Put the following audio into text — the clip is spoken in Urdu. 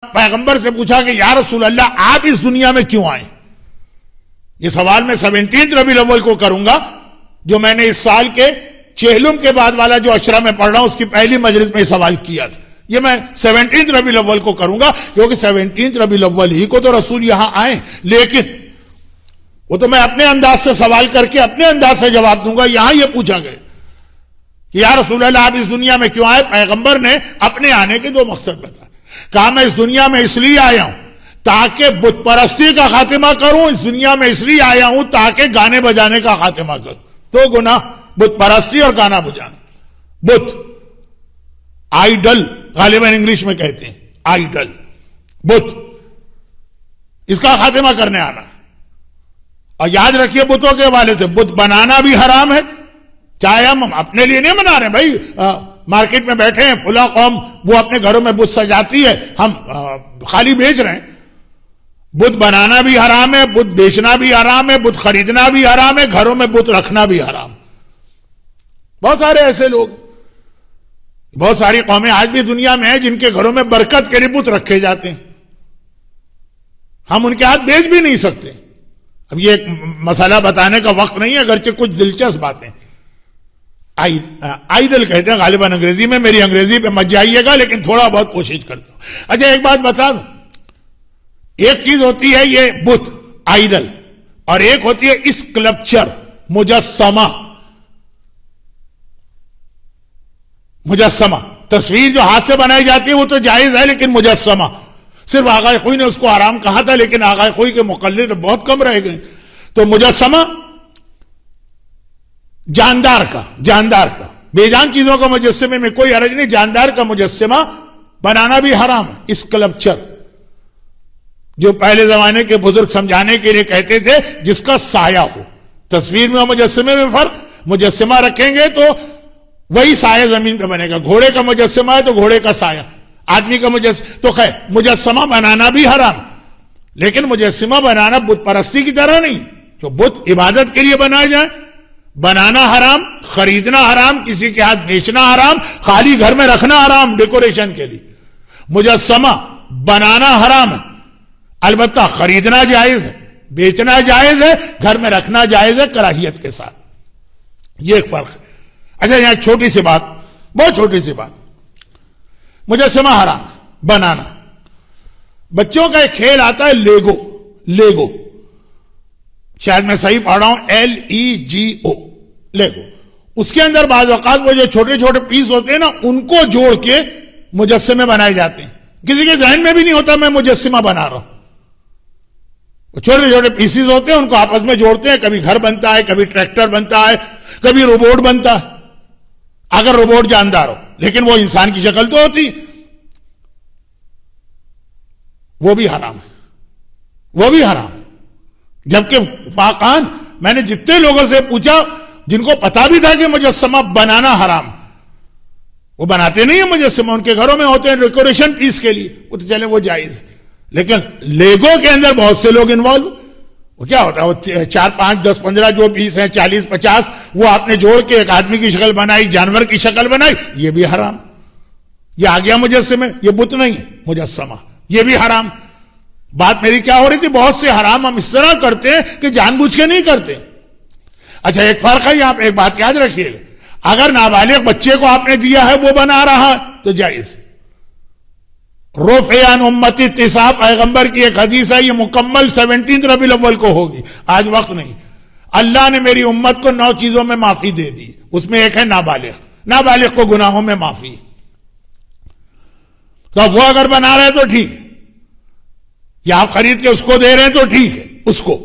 پیغمبر سے پوچھا کہ یا رسول اللہ آپ اس دنیا میں کیوں آئے؟ یہ سوال میں 17 ربیع الاول کو کروں گا، جو میں نے اس سال کے چہلم کے بعد والا جو عشرہ میں پڑھ رہا ہوں اس کی پہلی مجلس میں یہ سوال کیا تھا. یہ میں 17 ربیع الاول کو کروں گا، کیونکہ 17 ربیع الاول ہی کو تو رسول یہاں آئے، لیکن وہ تو میں اپنے انداز سے سوال کر کے اپنے انداز سے جواب دوں گا. یہاں یہ پوچھا گیا کہ یا رسول اللہ آپ اس دنیا میں کیوں آئے؟ پیغمبر نے اپنے آنے کے 2 مقصد بتائے. کہا میں اس دنیا میں اس لیے آیا ہوں تاکہ بت پرستی کا خاتمہ کروں، اس دنیا میں اس لیے آیا ہوں تاکہ گانے بجانے کا خاتمہ کروں. 2 گناہ، بت پرستی اور گانا بجانا. بت آئیڈل غالباً انگلش میں کہتے ہیں، آئیڈل بت، اس کا خاتمہ کرنے آنا. اور یاد رکھیے بتوں کے حوالے سے بت بنانا بھی حرام ہے، چاہے ہم اپنے لیے نہیں بنا رہے بھائی. مارکیٹ میں بیٹھے ہیں، فلاں قوم وہ اپنے گھروں میں بت سجاتی ہے، ہم خالی بیچ رہے ہیں. بت بنانا بھی حرام ہے، بت بیچنا بھی حرام ہے، بت خریدنا بھی حرام ہے، گھروں میں بت رکھنا بھی حرام. بہت سارے ایسے لوگ، بہت ساری قومیں آج بھی دنیا میں ہیں جن کے گھروں میں برکت کے لیے بت رکھے جاتے ہیں. ہم ان کے ہاتھ بیچ بھی نہیں سکتے. اب یہ ایک مسئلہ بتانے کا وقت نہیں ہے، اگرچہ کچھ دلچسپ باتیں. آئیڈل کہتے ہیں غالباً انگریزی میں، میری انگریزی پہ مت جائیے گا لیکن تھوڑا بہت کوشش کرتا ہوں. اچھا ایک بات بتا دوں، ایک چیز ہوتی ہے یہ بت آئیڈل، اور ایک ہوتی ہے اسکلپچر، مجسمہ. مجسمہ تصویر جو ہاتھ سے بنائی جاتی ہے وہ تو جائز ہے، لیکن مجسمہ صرف آغا خوئی نے اس کو حرام کہا تھا، لیکن آغا خوئی کے مقلد بہت کم رہ گئے. تو مجسمہ جاندار کا بے جان چیزوں کا مجسمے میں کوئی حرج نہیں، جاندار کا مجسمہ بنانا بھی حرام ہے. اسکلپچر جو پہلے زمانے کے بزرگ سمجھانے کے لیے کہتے تھے جس کا سایہ ہو. تصویر میں اور مجسمے میں فرق، مجسمہ رکھیں گے تو وہی سایہ زمین پہ بنے گا. گھوڑے کا مجسمہ ہے تو گھوڑے کا سایہ، آدمی کا مجسمہ. تو خیر مجسمہ بنانا بھی حرام، لیکن مجسمہ بنانا بت پرستی کی طرح نہیں. جو بت عبادت کے لیے بنائے جائیں، بنانا حرام، خریدنا حرام، کسی کے ہاتھ بیچنا حرام، خالی گھر میں رکھنا حرام ڈیکوریشن کے لیے. مجسمہ بنانا حرام ہے، البتہ خریدنا جائز ہے، بیچنا جائز ہے، گھر میں رکھنا جائز ہے کراہیت کے ساتھ. یہ ایک فرق ہے. اچھا یہاں چھوٹی سی بات، بہت چھوٹی سی بات، مجسمہ حرام بنانا. بچوں کا ایک کھیل آتا ہے لیگو، شاید میں صحیح پڑھ رہا ہوں، LEGO، لیگو. اس کے اندر بعض اوقات وہ جو چھوٹے چھوٹے پیس ہوتے ہیں نا، ان کو جوڑ کے مجسمے بنائے جاتے ہیں. کسی کے ذہن میں بھی نہیں ہوتا میں مجسمہ بنا رہا ہوں. وہ چھوٹے چھوٹے پیسز ہوتے ہیں، ان کو آپس میں جوڑتے ہیں، کبھی گھر بنتا ہے، کبھی ٹریکٹر بنتا ہے، کبھی روبوٹ بنتا ہے. اگر روبوٹ جاندار ہو، لیکن وہ انسان کی شکل تو ہوتی، وہ بھی حرام ہے، وہ بھی حرام. جبکہ واقعاً میں نے جتنے لوگوں سے پوچھا جن کو پتا بھی تھا کہ مجسمہ بنانا حرام، وہ بناتے نہیں ہیں مجسمہ، ان کے گھروں میں ہوتے ہیں ڈیکوریشن پیس کے لیے، وہ تو چلے وہ جائز. لیکن لیگو کے اندر بہت سے لوگ انوالو. وہ کیا ہوتا ہے، وہ 4 5 10 15 جو پیس ہیں، 40 50، وہ آپ نے جوڑ کے ایک آدمی کی شکل بنائی، جانور کی شکل بنائی، یہ بھی حرام. یہ آ گیا مجسمے، یہ بت نہیں مجسمہ، یہ بھی حرام. بات میری کیا ہو رہی تھی، بہت سے حرام ہم اس طرح کرتے ہیں کہ جان بوجھ کے نہیں کرتے. اچھا ایک فرق ہے یہاں پہ، ایک بات یاد رکھیے گا، اگر نابالغ بچے کو آپ نے دیا ہے وہ بنا رہا ہے تو جائز. رفع عن امتی اتساع پیغمبر کی ایک حدیث ہے، یہ مکمل 17 ربیع الاول کو ہوگی، آج وقت نہیں. اللہ نے میری امت کو 9 چیزوں میں معافی دے دی، اس میں ایک ہے نابالغ کو گناہوں میں معافی. تو وہ اگر بنا رہے تو ٹھیک، یا آپ خرید کے اس کو دے رہے ہیں تو ٹھیک ہے اس کو،